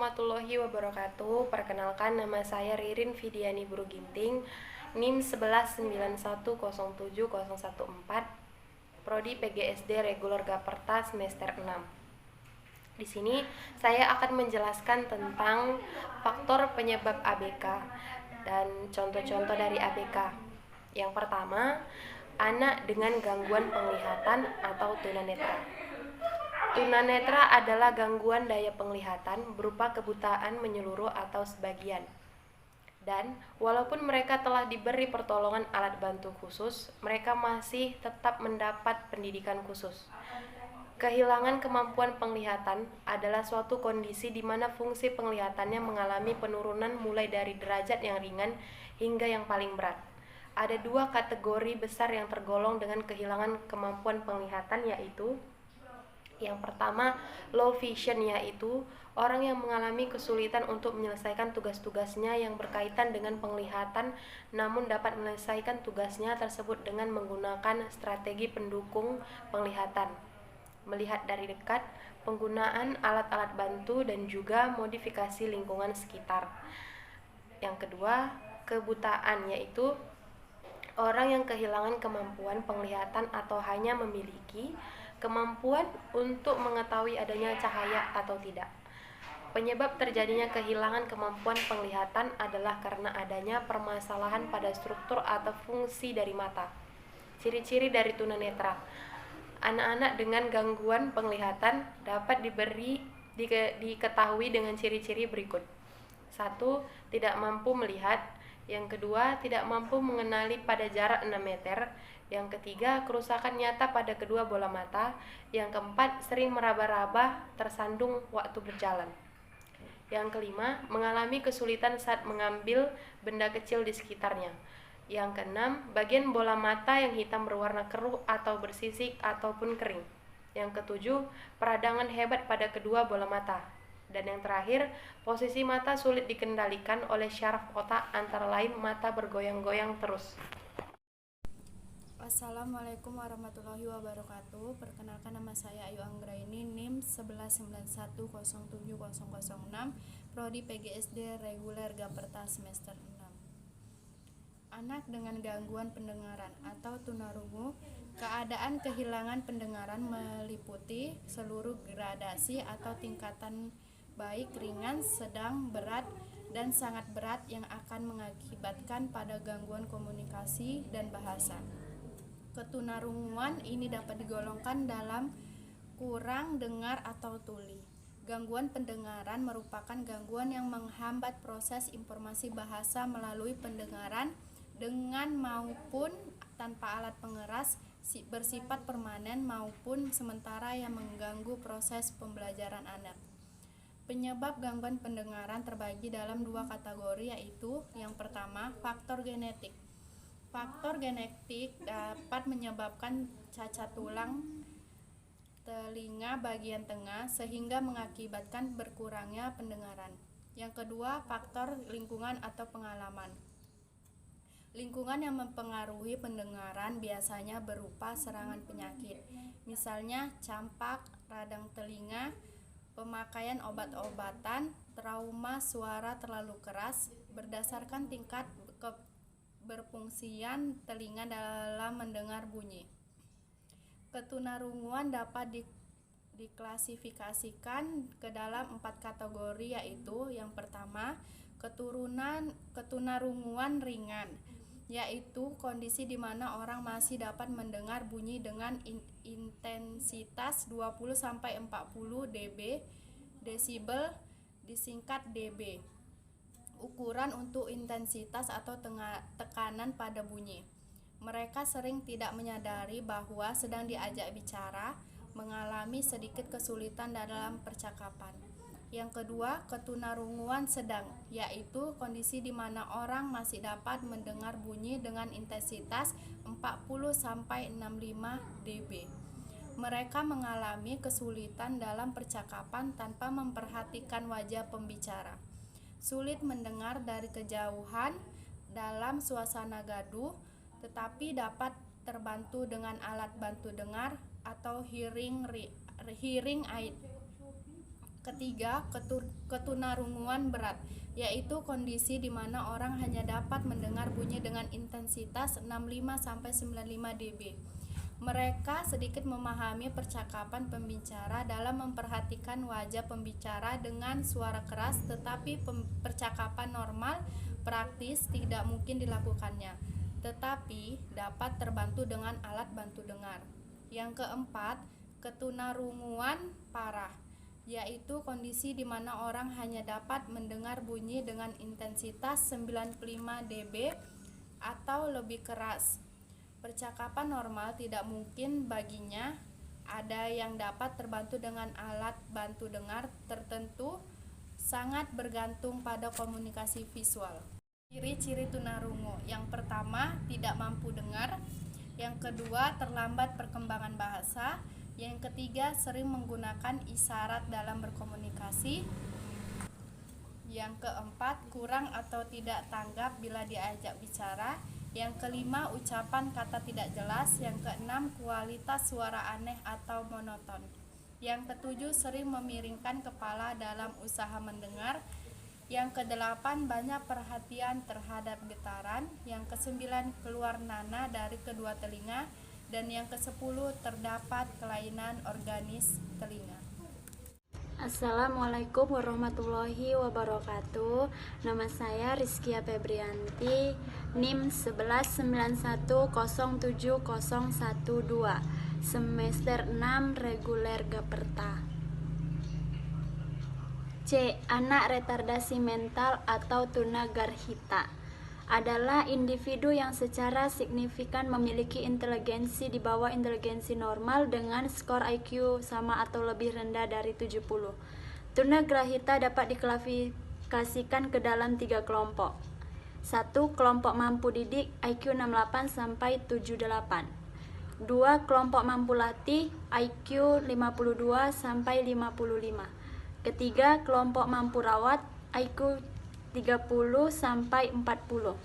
warahmatullahi wabarakatuh. Perkenalkan, nama saya Ririn Vidiani Buruginting, NIM 1191070014, Prodi PGSD Reguler Gaperta semester 6. Di sini saya akan menjelaskan tentang faktor penyebab ABK dan contoh-contoh dari ABK. Yang pertama, anak dengan gangguan penglihatan atau tunanetra. Tunanetra adalah gangguan daya penglihatan berupa kebutaan menyeluruh atau sebagian. Dan walaupun mereka telah diberi pertolongan alat bantu khusus, mereka masih tetap mendapat pendidikan khusus. Kehilangan kemampuan penglihatan adalah suatu kondisi di mana fungsi penglihatannya mengalami penurunan mulai dari derajat yang ringan hingga yang paling berat. Ada dua kategori besar yang tergolong dengan kehilangan kemampuan penglihatan, yaitu yang pertama, low vision, yaitu orang yang mengalami kesulitan untuk menyelesaikan tugas-tugasnya yang berkaitan dengan penglihatan, namun dapat menyelesaikan tugasnya tersebut dengan menggunakan strategi pendukung penglihatan, melihat dari dekat, penggunaan alat-alat bantu, dan juga modifikasi lingkungan sekitar. Yang kedua, kebutaan, yaitu orang yang kehilangan kemampuan penglihatan atau hanya memiliki kemampuan untuk mengetahui adanya cahaya atau tidak. Penyebab terjadinya kehilangan kemampuan penglihatan adalah karena adanya permasalahan pada struktur atau fungsi dari mata. Ciri-ciri dari tunanetra. Anak-anak dengan gangguan penglihatan dapat diketahui dengan ciri-ciri berikut. 1. Tidak mampu melihat. Yang kedua, tidak mampu mengenali pada jarak 6 meter. Yang ketiga, kerusakan nyata pada kedua bola mata. Yang keempat, sering meraba-raba, tersandung waktu berjalan. Yang kelima, mengalami kesulitan saat mengambil benda kecil di sekitarnya. Yang keenam, bagian bola mata yang hitam berwarna keruh atau bersisik ataupun kering. Yang ketujuh, peradangan hebat pada kedua bola mata. Dan yang terakhir, posisi mata sulit dikendalikan oleh syaraf otak, antara lain mata bergoyang-goyang terus. Assalamualaikum warahmatullahi wabarakatuh. Perkenalkan, nama saya Ayu Anggraini, NIM 1191070006, Prodi PGSD Reguler Gaperta semester 6. Anak dengan gangguan pendengaran atau tunarungu. Keadaan kehilangan pendengaran meliputi seluruh gradasi atau tingkatan baik, ringan, sedang, berat, dan sangat berat yang akan mengakibatkan pada gangguan komunikasi dan bahasa. Ketunarunguan ini dapat digolongkan dalam kurang dengar atau tuli. Gangguan pendengaran merupakan gangguan yang menghambat proses informasi bahasa melalui pendengaran dengan maupun tanpa alat pengeras, bersifat permanen maupun sementara yang mengganggu proses pembelajaran anak. Penyebab gangguan pendengaran terbagi dalam dua kategori, yaitu yang pertama, faktor genetik. Faktor genetik dapat menyebabkan cacat tulang telinga bagian tengah sehingga mengakibatkan berkurangnya pendengaran. Yang kedua, faktor lingkungan atau pengalaman. Lingkungan yang mempengaruhi pendengaran biasanya berupa serangan penyakit, misalnya campak, radang telinga, pemakaian obat-obatan, trauma suara terlalu keras, berdasarkan tingkat berfungsian telinga dalam mendengar bunyi. Ketunarunguan dapat diklasifikasikan ke dalam 4 kategori, yaitu yang pertama, ketunarunguan ringan, yaitu kondisi di mana orang masih dapat mendengar bunyi dengan intensitas 20-40 dB, desibel disingkat dB. Ukuran untuk intensitas atau tekanan pada bunyi. Mereka sering tidak menyadari bahwa sedang diajak bicara, mengalami sedikit kesulitan dalam percakapan. Yang kedua, ketunarunguan sedang, yaitu kondisi di mana orang masih dapat mendengar bunyi dengan intensitas 40-65 dB. Mereka mengalami kesulitan dalam percakapan tanpa memperhatikan wajah pembicara. Sulit mendengar dari kejauhan dalam suasana gaduh, tetapi dapat terbantu dengan alat bantu dengar atau hearing aid. Ketiga, ketunarunguan berat, yaitu kondisi di mana orang hanya dapat mendengar bunyi dengan intensitas 65-95 dB. Mereka sedikit memahami percakapan pembicara dalam memperhatikan wajah pembicara dengan suara keras, tetapi percakapan normal praktis tidak mungkin dilakukannya, tetapi dapat terbantu dengan alat bantu dengar. Yang keempat, ketunarunguan parah, yaitu kondisi di mana orang hanya dapat mendengar bunyi dengan intensitas 95 dB atau lebih keras. Percakapan normal tidak mungkin baginya. Ada yang dapat terbantu dengan alat bantu dengar tertentu, sangat bergantung pada komunikasi visual. Ciri-ciri tunarungu: yang pertama, tidak mampu dengar. Yang kedua, terlambat perkembangan bahasa. Yang ketiga, sering menggunakan isyarat dalam berkomunikasi. Yang keempat, kurang atau tidak tanggap bila diajak bicara. Yang kelima, ucapan kata tidak jelas. Yang keenam, kualitas suara aneh atau monoton. Yang ketujuh, sering memiringkan kepala dalam usaha mendengar. Yang kedelapan, banyak perhatian terhadap getaran. Yang kesembilan, keluar nana dari kedua telinga. Dan yang kesepuluh, terdapat kelainan organis telinga. Assalamualaikum warahmatullahi wabarakatuh. Nama saya Rizkia Febrianti, NIM 1191070012, semester 6 reguler Gaperta. C. Anak retardasi mental atau tunagrahita adalah individu yang secara signifikan memiliki inteligensi di bawah inteligensi normal dengan skor IQ sama atau lebih rendah dari 70. Tunagrahita dapat diklasifikasikan ke dalam 3 kelompok. 1. Kelompok mampu didik IQ 68 sampai 78. 2. Kelompok mampu latih IQ 52 sampai 55. Ketiga, kelompok mampu rawat IQ 30 sampai 40.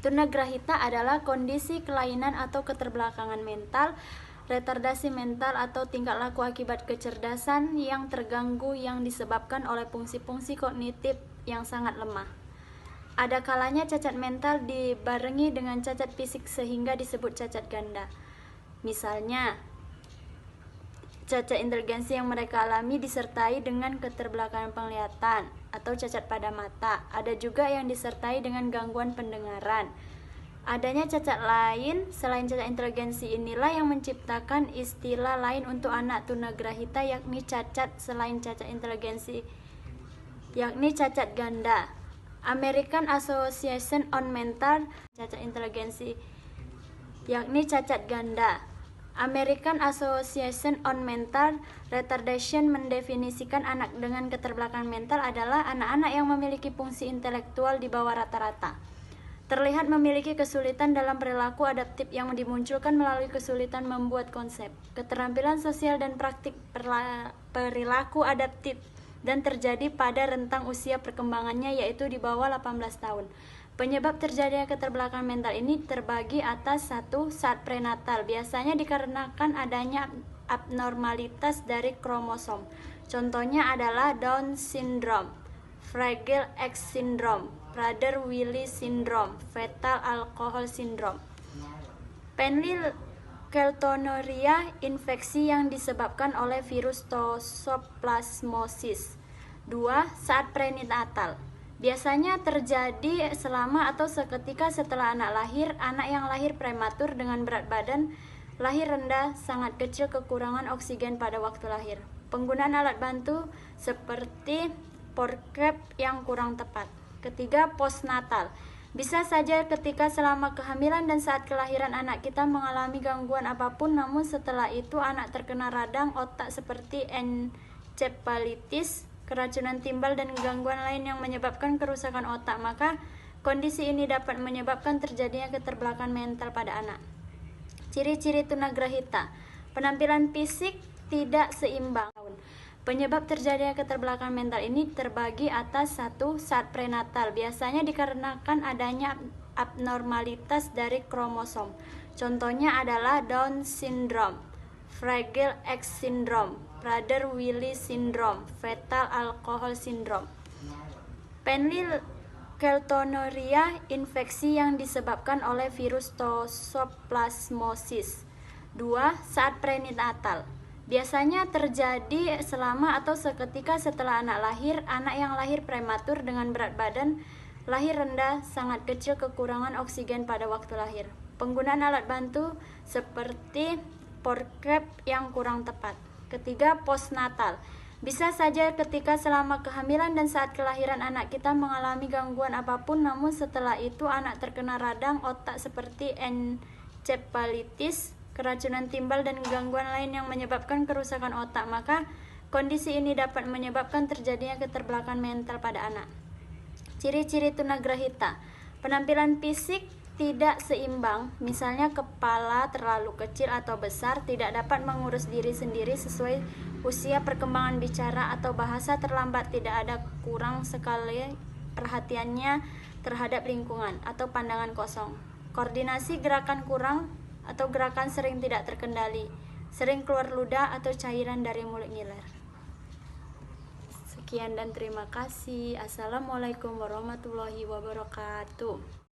Tunagrahita adalah kondisi kelainan atau keterbelakangan mental, retardasi mental atau tingkah laku akibat kecerdasan yang terganggu yang disebabkan oleh fungsi-fungsi kognitif yang sangat lemah. Ada kalanya cacat mental dibarengi dengan cacat fisik sehingga disebut cacat ganda. Misalnya, cacat inteligensi yang mereka alami disertai dengan keterbelakangan penglihatan atau cacat pada mata. Ada juga yang disertai dengan gangguan pendengaran. Adanya cacat lain selain cacat inteligensi inilah yang menciptakan istilah lain untuk anak tunagrahita, yakni cacat selain cacat inteligensi, yakni cacat ganda. American Association on Mental cacat inteligensi, yakni cacat ganda. American Association on Mental Retardation mendefinisikan anak dengan keterbelakangan mental adalah anak-anak yang memiliki fungsi intelektual di bawah rata-rata, terlihat memiliki kesulitan dalam perilaku adaptif yang dimunculkan melalui kesulitan membuat konsep, keterampilan sosial dan praktik perilaku adaptif, dan terjadi pada rentang usia perkembangannya yaitu di bawah 18 tahun. Penyebab terjadinya keterbelakangan mental ini terbagi atas: 1. Saat prenatal, biasanya dikarenakan adanya abnormalitas dari kromosom. Contohnya adalah Down syndrome, Fragile X syndrome, Prader-Willi syndrome, fetal alcohol syndrome. Phenylketonuria, infeksi yang disebabkan oleh virus toxoplasmosis. 2. Saat prenatal, biasanya terjadi selama atau seketika setelah anak lahir. Anak yang lahir prematur dengan berat badan lahir rendah, sangat kecil, kekurangan oksigen pada waktu lahir. Penggunaan alat bantu seperti porcep yang kurang tepat. Ketiga, postnatal. Bisa saja ketika selama kehamilan dan saat kelahiran anak kita mengalami gangguan apapun, namun setelah itu anak terkena radang otak seperti encephalitis, keracunan timbal, dan gangguan lain yang menyebabkan kerusakan otak, maka kondisi ini dapat menyebabkan terjadinya keterbelakangan mental pada anak. Ciri-ciri tunagrahita: penampilan fisik tidak seimbang. Penyebab terjadinya keterbelakangan mental ini terbagi atas: 1. Saat prenatal, biasanya dikarenakan adanya abnormalitas dari kromosom. Contohnya adalah Down syndrome, Fragile X syndrome, Prader-Willi syndrome, fetal alcohol syndrome. Phenylketonuria, infeksi yang disebabkan oleh virus Toxoplasmosis. 2. Saat prenatal. Biasanya terjadi selama atau seketika setelah anak lahir. Anak yang lahir prematur dengan berat badan lahir rendah, sangat kecil, kekurangan oksigen pada waktu lahir. Penggunaan alat bantu seperti porcep yang kurang tepat. Ketiga, postnatal. Bisa saja ketika selama kehamilan dan saat kelahiran anak kita mengalami gangguan apapun, namun setelah itu anak terkena radang otak seperti encephalitis, keracunan timbal, dan gangguan lain yang menyebabkan kerusakan otak, maka kondisi ini dapat menyebabkan terjadinya keterbelakangan mental pada anak. Ciri-ciri tunagrahita. Penampilan fisik tidak seimbang, misalnya kepala terlalu kecil atau besar, tidak dapat mengurus diri sendiri sesuai usia, perkembangan bicara atau bahasa terlambat, tidak ada, kurang sekali perhatiannya terhadap lingkungan atau pandangan kosong. Koordinasi gerakan kurang atau gerakan sering tidak terkendali, sering keluar ludah atau cairan dari mulut ngiler. Sekian dan terima kasih. Assalamualaikum warahmatullahi wabarakatuh.